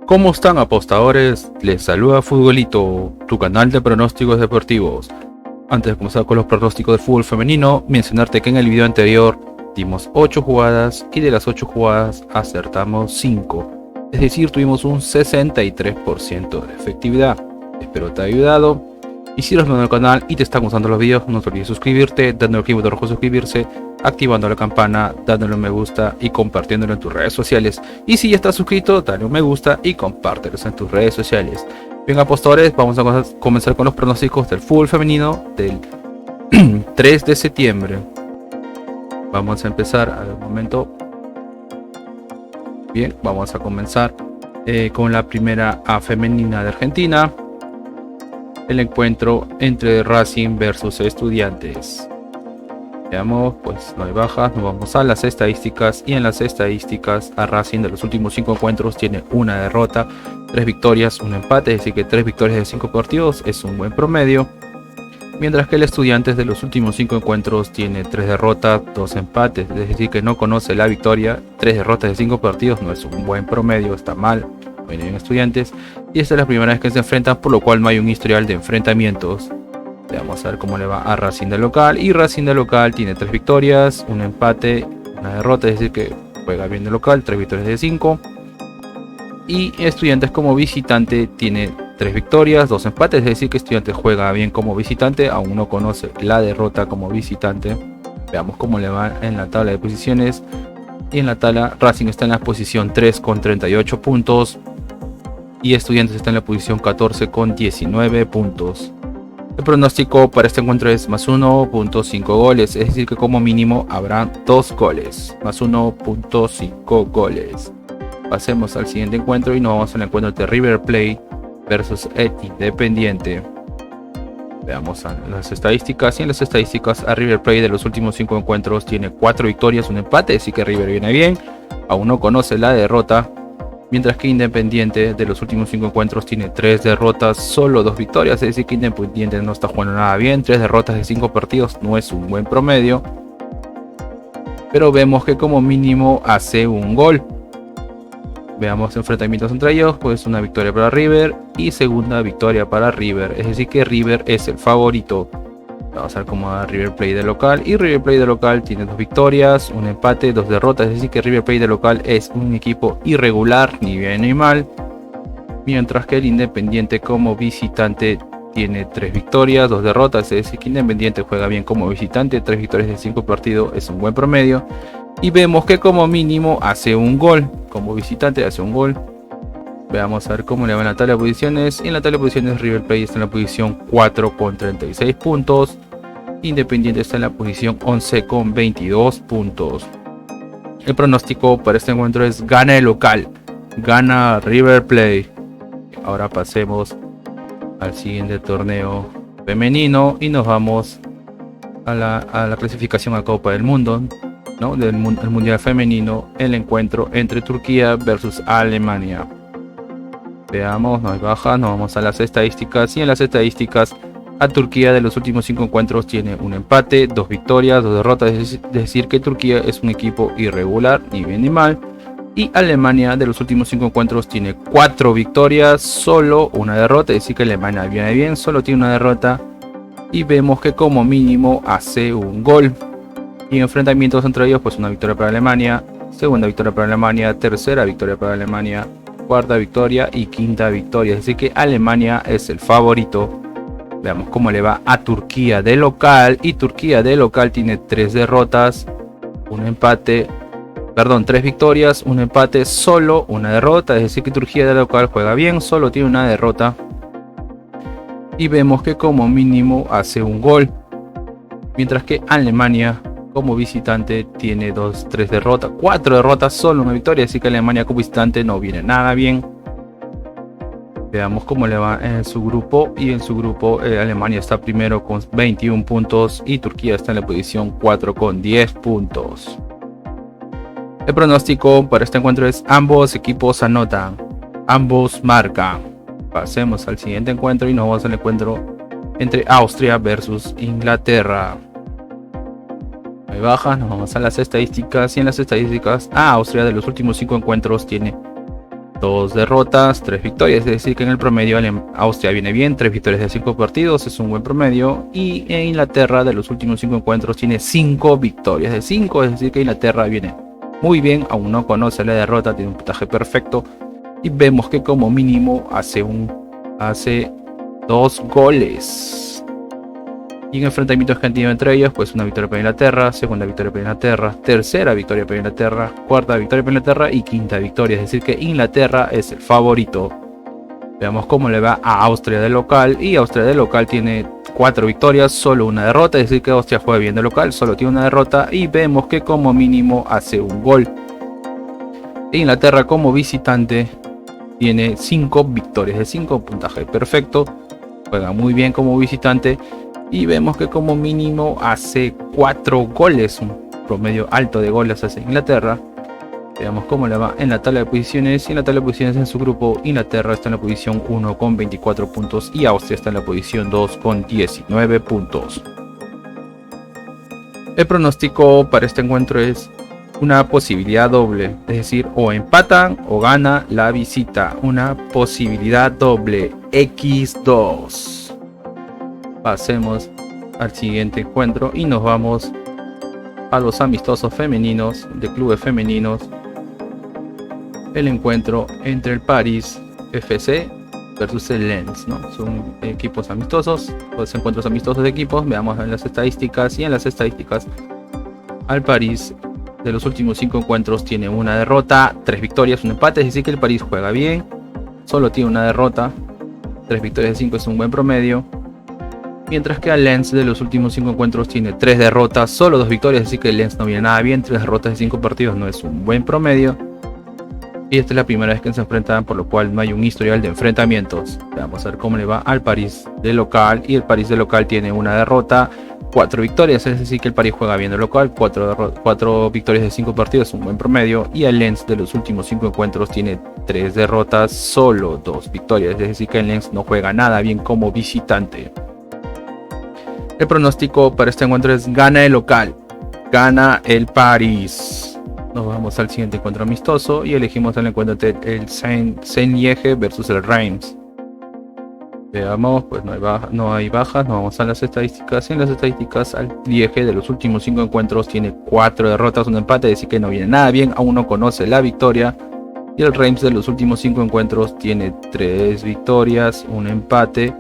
¿Cómo están, apostadores? Les saluda Futbolito, tu canal de pronósticos deportivos. Antes de comenzar con los pronósticos del fútbol femenino, mencionarte que en el video anterior dimos 8 jugadas y de las 8 jugadas acertamos 5. Es decir, tuvimos un 63% de efectividad. Espero te haya ayudado. Y si eres nuevo en el canal y te están gustando los videos, no te olvides suscribirte, dándole al botón rojo suscribirse, activando la campana, dándole un me gusta y compartiéndolo en tus redes sociales. Y si ya estás suscrito, dale un me gusta y compártelo en tus redes sociales. Bien, apostadores, vamos a comenzar con los pronósticos del fútbol femenino del 3 de septiembre. Vamos a empezar al momento. Bien, vamos a comenzar con la primera A femenina de Argentina. El encuentro entre Racing versus Estudiantes. Veamos, pues no hay bajas, nos vamos a las estadísticas y en las estadísticas a Racing de los últimos 5 encuentros tiene una derrota, 3 victorias, un empate, es decir que 3 victorias de 5 partidos es un buen promedio, mientras que el Estudiantes de los últimos 5 encuentros tiene 3 derrotas, 2 empates, es decir que no conoce la victoria, 3 derrotas de 5 partidos no es un buen promedio, está mal, vienen bien Estudiantes, y esta es la primera vez que se enfrentan, por lo cual no hay un historial de enfrentamientos. Vamos a ver cómo le va a Racing de local. Y Racing de local tiene 3 victorias, un empate, una derrota, es decir que juega bien de local, 3 victorias de 5. Y Estudiantes como visitante tiene 3 victorias, 2 empates, es decir que Estudiantes juega bien como visitante, aún no conoce la derrota como visitante. Veamos cómo le va en la tabla de posiciones. Y en la tabla Racing está en la posición 3 con 38 puntos. Y Estudiantes está en la posición 14 con 19 puntos. El pronóstico para este encuentro es más 1.5 goles, es decir que como mínimo habrá 2 goles, más 1.5 goles. Pasemos al siguiente encuentro y nos vamos al encuentro de River Plate versus Independiente. Veamos las estadísticas, y en las estadísticas a River Plate de los últimos 5 encuentros tiene 4 victorias, un empate, así que River viene bien, aún no conoce la derrota. Mientras que Independiente de los últimos 5 encuentros tiene 3 derrotas, solo 2 victorias, es decir que Independiente no está jugando nada bien, 3 derrotas de 5 partidos no es un buen promedio, pero vemos que como mínimo hace un gol. Veamos enfrentamientos entre ellos, pues una victoria para River y segunda victoria para River, es decir que River es el favorito. Vamos a ver cómo va River Plate de local. Y River Plate de local tiene 2 victorias, un empate, 2 derrotas. Es decir que River Plate de local es un equipo irregular, ni bien ni mal. Mientras que el Independiente como visitante tiene 3 victorias, 2 derrotas. Es decir que Independiente juega bien como visitante. 3 victorias de 5 partidos es un buen promedio. Y vemos que como mínimo hace un gol. Como visitante hace un gol. Veamos a ver cómo le va en la tabla de posiciones. En la tabla de posiciones River Plate está en la posición 4 con 36 puntos. Independiente está en la posición 11 con 22 puntos. El pronóstico para este encuentro es gana el local. Gana River Plate. Ahora pasemos al siguiente torneo femenino y nos vamos a la clasificación a Copa del Mundo, ¿no? El Mundial Femenino. El encuentro entre Turquía versus Alemania. Veamos, no hay baja, nos vamos a las estadísticas y en las estadísticas a Turquía de los últimos 5 encuentros tiene un empate, 2 victorias, 2 derrotas, es decir que Turquía es un equipo irregular, ni bien ni mal. Y Alemania de los últimos 5 encuentros tiene 4 victorias, solo una derrota, es decir que Alemania viene bien, solo tiene una derrota. Y vemos que como mínimo hace un gol. Y enfrentamientos entre ellos, pues una victoria para Alemania, segunda victoria para Alemania, tercera victoria para Alemania, cuarta victoria y quinta victoria, así que Alemania es el favorito. Veamos cómo le va a Turquía de local, y Turquía de local tiene 3 derrotas, un empate, perdón, 3 victorias, un empate, solo una derrota, es decir que Turquía de local juega bien, solo tiene una derrota. Y vemos que como mínimo hace un gol, mientras que Alemania como visitante tiene 3 derrotas, 4 derrotas, solo una victoria, así que Alemania como visitante no viene nada bien. Veamos cómo le va en su grupo, y en su grupo Alemania está primero con 21 puntos y Turquía está en la posición 4 con 10 puntos. El pronóstico para este encuentro es ambos equipos anotan, ambos marcan. Pasemos al siguiente encuentro y nos vamos al encuentro entre Austria versus Inglaterra. Hay bajas, nos vamos a las estadísticas y en las estadísticas Austria de los últimos 5 encuentros tiene 2 derrotas, 3 victorias, es decir que en el promedio Austria viene bien, 3 victorias de 5 partidos, es un buen promedio, y en Inglaterra de los últimos 5 encuentros tiene 5 victorias de 5, es decir que Inglaterra viene muy bien, aún no conoce la derrota, tiene un puntaje perfecto, y vemos que como mínimo hace 2 goles. Y en enfrentamientos que han tenido entre ellos, pues una victoria para Inglaterra, segunda victoria para Inglaterra, tercera victoria para Inglaterra, cuarta victoria para Inglaterra y quinta victoria. Es decir que Inglaterra es el favorito. Veamos cómo le va a Austria de local. Y Austria de local tiene 4 victorias, solo una derrota. Es decir que Austria juega bien de local, solo tiene una derrota. Y vemos que como mínimo hace un gol. Inglaterra como visitante tiene 5 victorias de 5, puntaje perfecto. Juega muy bien como visitante. Y vemos que como mínimo hace 4 goles, un promedio alto de goles hace Inglaterra. Veamos cómo le va en la tabla de posiciones. Y en la tabla de posiciones en su grupo, Inglaterra está en la posición 1 con 24 puntos y Austria está en la posición 2 con 19 puntos. El pronóstico para este encuentro es una posibilidad doble, es decir, o empatan o gana la visita. Una posibilidad doble, X2. Pasemos al siguiente encuentro y nos vamos a los amistosos femeninos de clubes femeninos. El encuentro entre el Paris FC versus el Lens, ¿no? Son equipos amistosos, los encuentros amistosos de equipos. Veamos en las estadísticas, y en las estadísticas al París de los últimos 5 encuentros tiene una derrota, 3 victorias, un empate, es decir que el París juega bien, solo tiene una derrota, 3 victorias de 5 es un buen promedio. Mientras que el Lens de los últimos 5 encuentros tiene 3 derrotas, solo 2 victorias, así que el Lens no viene nada bien. 3 derrotas de 5 partidos no es un buen promedio. Y esta es la primera vez que se enfrentan, por lo cual no hay un historial de enfrentamientos. Vamos a ver cómo le va al París de local. Y el París de local tiene una derrota, 4 victorias, es decir que el París juega bien de local. 4 victorias de 5 partidos es un buen promedio. Y el Lens de los últimos 5 encuentros tiene 3 derrotas, solo 2 victorias, es decir que el Lens no juega nada bien como visitante. El pronóstico para este encuentro es gana el local, gana el París. Nos vamos al siguiente encuentro amistoso y elegimos el encuentro entre el Saint-Liège versus el Reims. Veamos, pues no hay bajas, nos vamos a las estadísticas. Y en las estadísticas, al Liège de los últimos 5 encuentros tiene 4 derrotas, un empate, es decir que no viene nada bien, aún no conoce la victoria. Y el Reims de los últimos 5 encuentros tiene 3 victorias, un empate,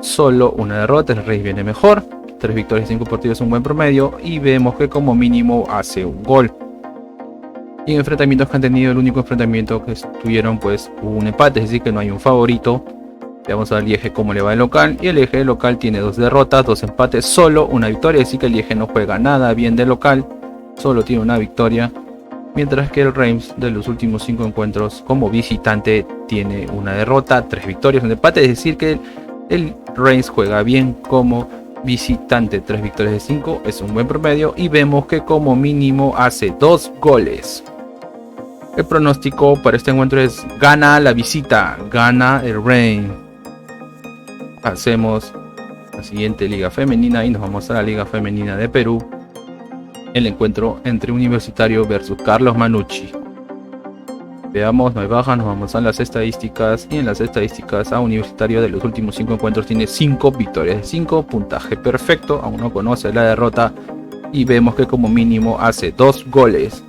solo una derrota. El Reims viene mejor, 3 victorias y 5 partidos es un buen promedio, y vemos que como mínimo hace un gol. Y en enfrentamientos que han tenido, el único enfrentamiento que tuvieron pues un empate, es decir que no hay un favorito. Vamos a ver el Liège cómo le va el local, y el Liège local tiene 2 derrotas, 2 empates, solo una victoria, es decir que el Liège no juega nada bien de local, solo tiene una victoria. Mientras que el Reims de los últimos 5 encuentros como visitante tiene una derrota, 3 victorias, un empate, es decir que el Reims juega bien como visitante. 3 victorias de 5 es un buen promedio, y vemos que como mínimo hace 2 goles. El pronóstico para este encuentro es gana la visita, gana el Reims. Pasemos a la siguiente liga femenina y nos vamos a la liga femenina de Perú. El encuentro entre Universitario versus Carlos Manucci. Veamos, no hay baja, nos vamos a las estadísticas, y en las estadísticas a Universitario de los últimos 5 encuentros tiene 5 victorias de 5, puntaje perfecto, aún no conoce la derrota, y vemos que como mínimo hace 2 goles.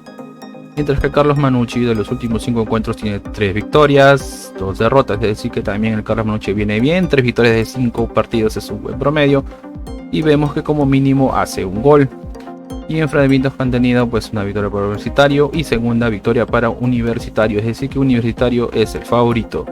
Mientras que Carlos Manucci de los últimos 5 encuentros tiene 3 victorias, 2 derrotas, es decir que también el Carlos Manucci viene bien, 3 victorias de 5 partidos es un buen promedio, y vemos que como mínimo hace un gol. Y en enfrentamientos que han tenido pues una victoria para Universitario y segunda victoria para Universitario, es decir que Universitario es el favorito.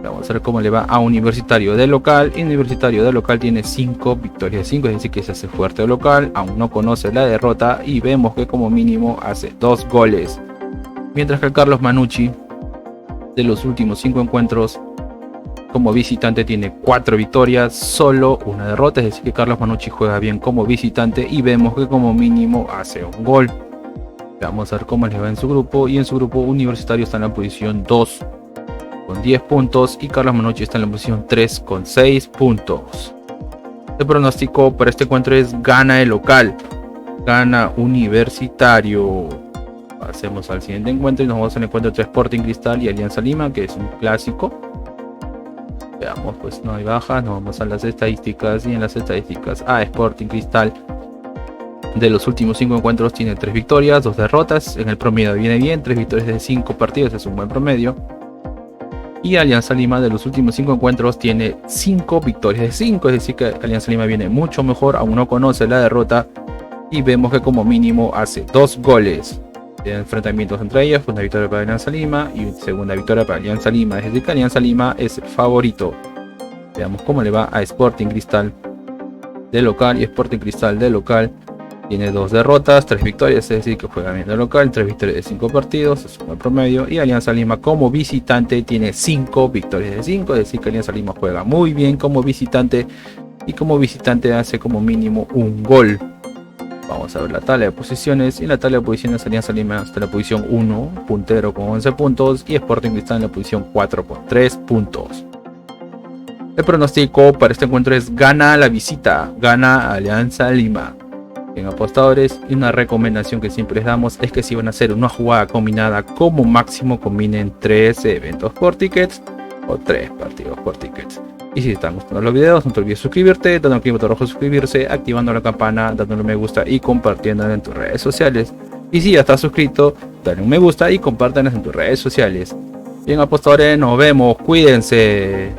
Vamos a ver cómo le va a Universitario de local, y Universitario de local tiene 5 victorias de 5, es decir que se hace fuerte de local, aún no conoce la derrota, y vemos que como mínimo hace 2 goles. Mientras que el Carlos Manucci de los últimos 5 encuentros como visitante tiene 4 victorias, solo una derrota, es decir que Carlos Manucci juega bien como visitante, y vemos que como mínimo hace un gol. Vamos a ver cómo les va en su grupo, y en su grupo Universitario está en la posición 2 con 10 puntos, y Carlos Manucci está en la posición 3 con 6 puntos. El pronóstico para este encuentro es gana el local, gana Universitario. Hacemos al siguiente encuentro y nos vamos al encuentro entre Sporting Cristal y Alianza Lima, que es un clásico. Veamos, pues no hay bajas, nos vamos a las estadísticas y en las estadísticas Sporting Cristal de los últimos 5 encuentros tiene 3 victorias, 2 derrotas, en el promedio viene bien, 3 victorias de 5 partidos es un buen promedio. Y Alianza Lima de los últimos 5 encuentros tiene 5 victorias de 5, es decir que Alianza Lima viene mucho mejor, aún no conoce la derrota y vemos que como mínimo hace 2 goles de enfrentamientos entre ellos, una victoria para Alianza Lima y segunda victoria para Alianza Lima, es decir que Alianza Lima es el favorito. Veamos cómo le va a Sporting Cristal de local, y Sporting Cristal de local tiene 2 derrotas, 3 victorias, es decir que juega bien de local, 3 victorias de 5 partidos, es un buen promedio, y Alianza Lima como visitante tiene 5 victorias de 5, es decir que Alianza Lima juega muy bien como visitante y como visitante hace como mínimo un gol. Vamos a ver la tabla de posiciones. Y en la tabla de posiciones Alianza Lima está en la posición 1, puntero con 11 puntos. Y Sporting Cristal en la posición 4 con 3 puntos. El pronóstico para este encuentro es gana la visita, gana Alianza Lima. En apostadores, y una recomendación que siempre les damos es que si van a hacer una jugada combinada, como máximo combinen 3 eventos por tickets o 3 partidos por tickets. Y si te están gustando los videos, no te olvides suscribirte, dando clic al botón rojo de suscribirse, activando la campana, dándole un me gusta y compartiéndolo en tus redes sociales. Y si ya estás suscrito, dale un me gusta y compártanlo en tus redes sociales. Bien apostadores, nos vemos, cuídense.